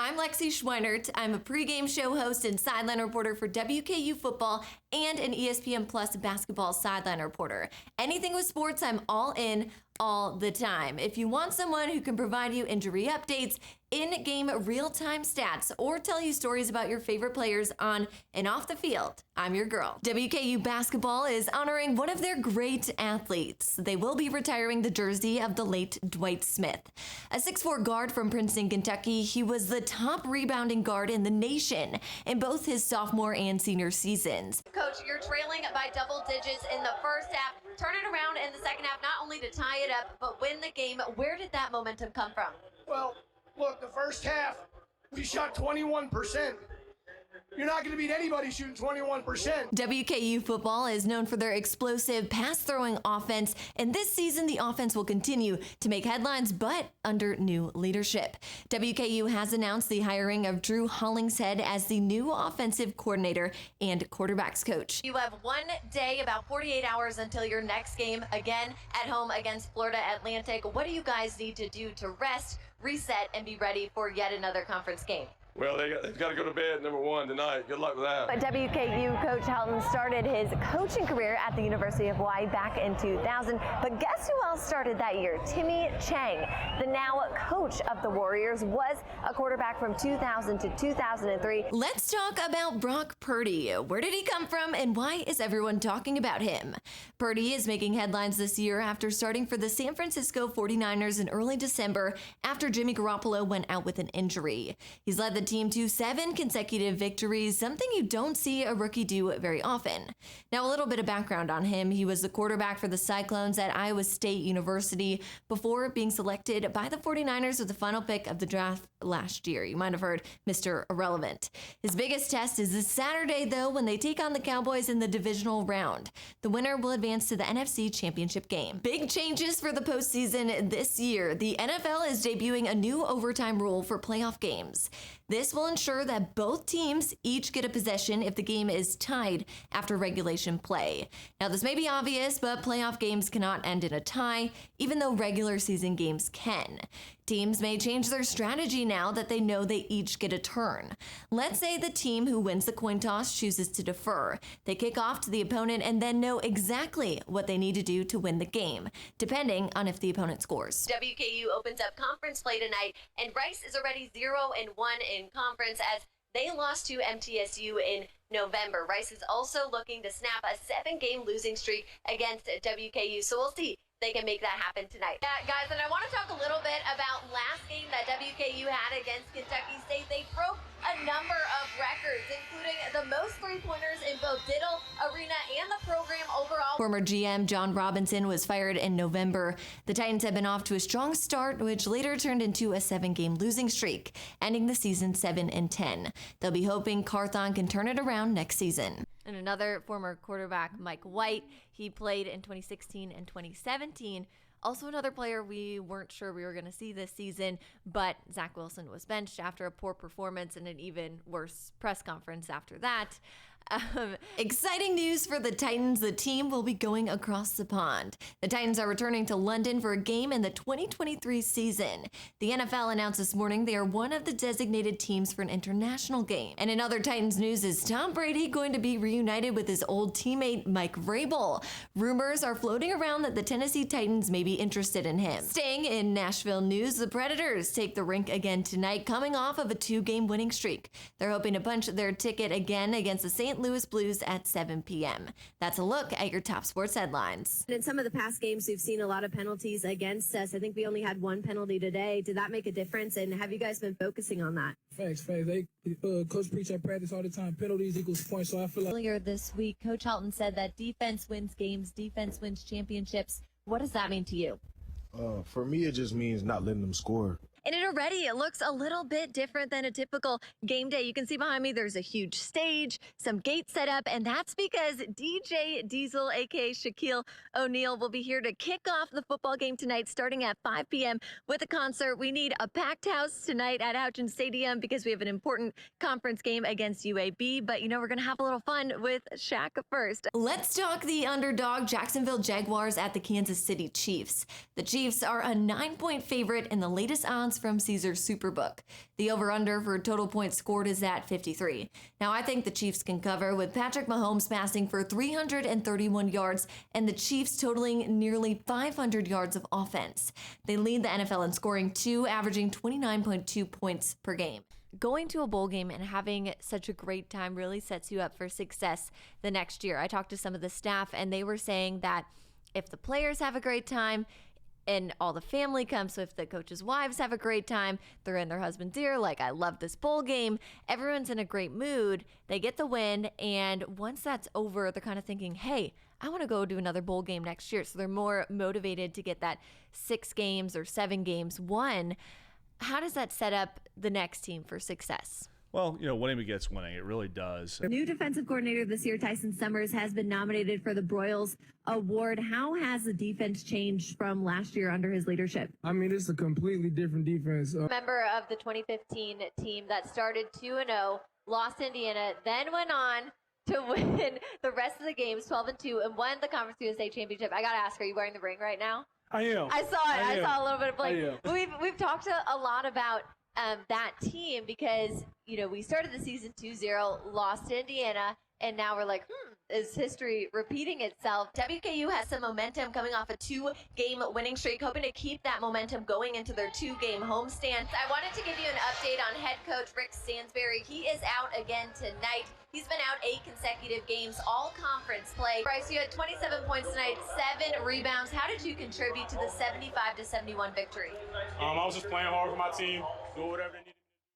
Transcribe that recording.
I'm Lexi Schweinert. I'm a pregame show host and sideline reporter for WKU football and an ESPN Plus basketball sideline reporter. Anything with sports, I'm all in all the time. If you want someone who can provide you injury updates, in-game real-time stats, or tell you stories about your favorite players on and off the field, I'm your girl. WKU basketball is honoring one of their great athletes. They will be retiring the jersey of the late Dwight Smith. A 6'4" guard from Princeton, Kentucky, he was the top rebounding guard in the nation in both his sophomore and senior seasons. Coach, you're trailing by double digits in the first half. Turn it around in the second half, not only to tie it up, but win the game. Where did that momentum come from? Well, look, the first half, we shot 21%. You're not going to beat anybody shooting 21%. WKU football is known for their explosive pass-throwing offense, and this season the offense will continue to make headlines, but under new leadership. WKU has announced the hiring of Drew Hollingshead as the new offensive coordinator and quarterbacks coach. You have one day, about 48 hours until your next game, again at home against Florida Atlantic. What do you guys need to do to rest, reset, and be ready for yet another conference game? Well, they've got to go to bed, number one, tonight. Good luck with that. But WKU coach Helton started his coaching career at the University of Hawaii back in 2000. But guess who else started that year? Timmy Chang, the now coach of the Warriors, was a quarterback from 2000 to 2003. Let's talk about Brock Purdy. Where did he come from and why is everyone talking about him? Purdy is making headlines this year after starting for the San Francisco 49ers in early December after Jimmy Garoppolo went out with an injury. He's led the team to 7 consecutive victories, something you don't see a rookie do very often. Now, a little bit of background on him. He was the quarterback for the Cyclones at Iowa State University before being selected by the 49ers with the final pick of the draft last year. You might have heard Mr. Irrelevant. His biggest test is this Saturday, though, when they take on the Cowboys in the divisional round. The winner will advance to the NFC Championship game. Big changes for the postseason this year. The NFL is debuting a new overtime rule for playoff games. This will ensure that both teams each get a possession if the game is tied after regulation play. Now, this may be obvious, but playoff games cannot end in a tie, even though regular season games can. Teams may change their strategy now that they know they each get a turn. Let's say the team who wins the coin toss chooses to defer. They kick off to the opponent and then know exactly what they need to do to win the game, depending on if the opponent scores. WKU opens up conference play tonight, and Rice is already 0-1 in conference as they lost to MTSU in November. Rice is also looking to snap a 7-game losing streak against WKU, so we'll see they can make that happen tonight. Yeah, guys, and I want to talk a little bit about last game that WKU had against Kentucky State. They broke a number of records, including the most three-pointers in both Diddle Arena and the program overall. Former GM John Robinson was fired in November. The Titans have been off to a strong start, which later turned into a 7-game losing streak, ending the season 7-10. They'll be hoping Carthon can turn it around next season. And another former quarterback, Mike White, he played in 2016 and 2017. Also another player we weren't sure we were going to see this season, but Zach Wilson was benched after a poor performance and an even worse press conference after that. Exciting news for the Titans. The team will be going across the pond. The Titans are returning to London for a game in the 2023 season. The NFL announced this morning they are one of the designated teams for an international game. And in other Titans news, is Tom Brady going to be reunited with his old teammate Mike Vrabel? Rumors are floating around that the Tennessee Titans may be interested in him. Staying in Nashville news, the Predators take the rink again tonight, coming off of a 2-game winning streak. They're hoping to punch their ticket again against the St. Louis Blues at 7 p.m. That's a look at your top sports headlines. In some of the past games, we've seen a lot of penalties against us. I think we only had 1 penalty today. Did that make a difference? And have you guys been focusing on that? Facts. They coach preach at practice all the time. Penalties equals points. So I feel like Earlier this week, Coach Helton said that defense wins games, defense wins championships. What does that mean to you? For me, it just means not letting them score. And it looks a little bit different than a typical game day. You can see behind me there's a huge stage, some gates set up, and that's because DJ Diesel, aka Shaquille O'Neal, will be here to kick off the football game tonight starting at 5 p.m. with a concert. We need a packed house tonight at Houchin Stadium because we have an important conference game against UAB, but we're going to have a little fun with Shaq first. Let's talk the underdog Jacksonville Jaguars at the Kansas City Chiefs. The Chiefs are a 9-point favorite in the latest odds touchdowns from Caesars Superbook. The over-under for total points scored is at 53. Now, I think the Chiefs can cover, with Patrick Mahomes passing for 331 yards and the Chiefs totaling nearly 500 yards of offense. They lead the NFL in scoring too, averaging 29.2 points per game. Going to a bowl game and having such a great time really sets you up for success the next year. I talked to some of the staff and they were saying that if the players have a great time and all the family comes, so if the coaches' wives have a great time, they're in their husband's ear, like, I love this bowl game, everyone's in a great mood, they get the win, and once that's over, they're kind of thinking, hey, I want to go do another bowl game next year. So they're more motivated to get that 6 games or 7 games won. How does that set up the next team for success? Well, winning begets winning. It really does. New defensive coordinator this year, Tyson Summers, has been nominated for the Broyles Award. How has the defense changed from last year under his leadership? I mean, it's a completely different defense. Member of the 2015 team that started 2-0, lost to Indiana, then went on to win the rest of the games 12-2 and won the Conference USA Championship. I got to ask, are you wearing the ring right now? I am. I saw it. I saw a little bit of blame. I We've talked a lot about that team because, we started the season 2-0, lost to Indiana, and now we're like, is history repeating itself? WKU has some momentum coming off a 2-game winning streak, hoping to keep that momentum going into their 2-game homestand. I wanted to give you an update on head coach Rick Stansbury. He is out again tonight. He's been out 8 consecutive games, all conference play. Bryce, you had 27 points tonight, 7 rebounds. How did you contribute to the 75-71 victory? I was just playing hard for my team, doing whatever they needed.